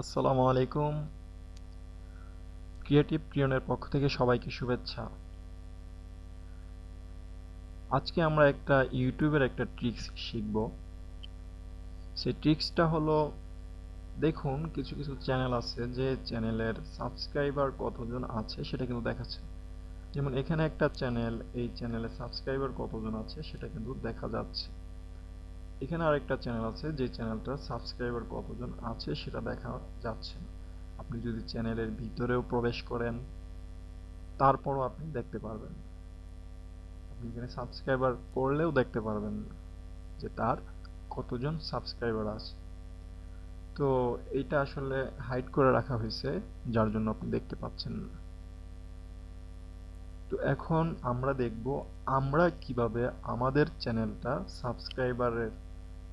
আসসালামু আলাইকুম। ক্রিয়েটিভ প্রিয়নের পক্ষ থেকে সবাইকে শুভেচ্ছা। আজকে আমরা একটা ইউটিউবের একটা ট্রিক্স শিখব। সেই ট্রিক্সটা হলো, দেখুন কিছু কিছু চ্যানেল আছে যে চ্যানেলের সাবস্ক্রাইবার কতজন আছে সেটা কিন্তু দেখাচ্ছে। যেমন এখানে একটা চ্যানেল, এই চ্যানেলের সাবস্ক্রাইবার কতজন আছে সেটা কিন্তু দেখা যাচ্ছে। এখানে আরেকটা চ্যানেল আছে যে চ্যানেলটার সাবস্ক্রাইবার কতজন আছে সেটা দেখা যাচ্ছে না। আপনি যদি চ্যানেলের ভিতরেও প্রবেশ করেন তারপরও আপনি দেখতে পারবেন, আপনি এখানে সাবস্ক্রাইবার করলেও দেখতে পারবেন না যে তার কতজন সাবস্ক্রাইবার আছে। তো এইটা আসলে হাইড করে রাখা হয়েছে, যার জন্য আপনি দেখতে পাচ্ছেন না। তো এখন আমরা দেখব আমরা কিভাবে আমাদের চ্যানেলটা সাবস্ক্রাইবারের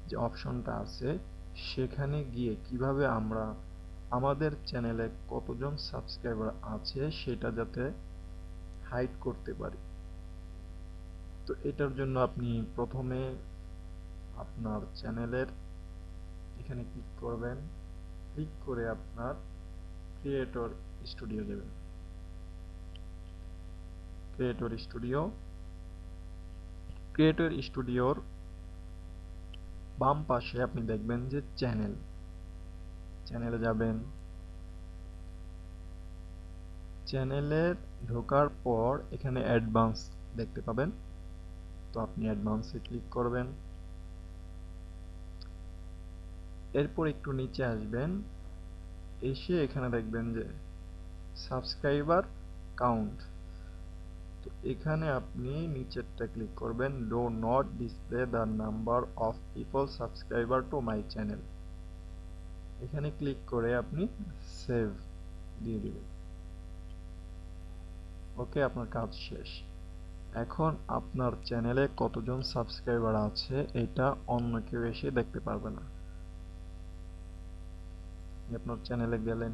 যে অপশনটা আছে সেখানে গিয়ে কিভাবে আমরা আমাদের চ্যানেলে কতজন সাবস্ক্রাইবার আছে সেটা যাতে হাইড করতে পারি। তো এটার জন্য আপনি প্রথমে আপনার চ্যানেলের এখানে ক্লিক করবেন, ক্লিক করে আপনার ক্রিয়েটর স্টুডিও যাবেন। ক্রিয়েটর স্টুডিও, ক্রিয়েটর স্টুডিওর বাম পাশে আপনি দেখবেন যে চ্যানেল, চ্যানেলে যাবেন। চ্যানেলে ঢোকার পর এখানে অ্যাডভান্স দেখতে পাবেন, তো আপনি অ্যাডভান্সে ক্লিক করবেন। এরপর একটু নিচে আসবেন, এসে এখানে দেখবেন যে সাবস্ক্রাইবার কাউন্ট, তো এখানে আপনি নিচেরটা ক্লিক করবেন, do not display the number of people subscriber to my channel. এখানে ক্লিক করে আপনি সেভ দিয়ে দিবেন। ওকে, আপনার কাজ শেষ। এখন আপনার চ্যানেলে কতজন সাবস্ক্রাইবার আছে এটা অন্য কেউ এসে দেখতে পারবে না। আপনার চ্যানেলে গেলেন,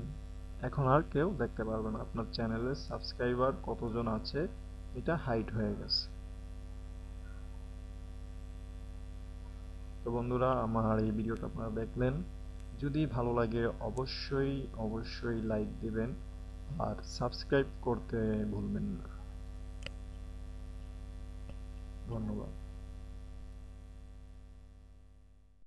এখন আর কেউ দেখতে পারবে না আপনার চ্যানেলে সাবস্ক্রাইবার কতজন আছে, এটা হাইড হয়ে গেছে। তো বন্ধুরা, আমার এই ভিডিওটা আপনারা দেখলেন, যদি ভালো লাগে অবশ্যই অবশ্যই লাইক দিবেন আর সাবস্ক্রাইব করতে ভুলবেন না। ধন্যবাদ।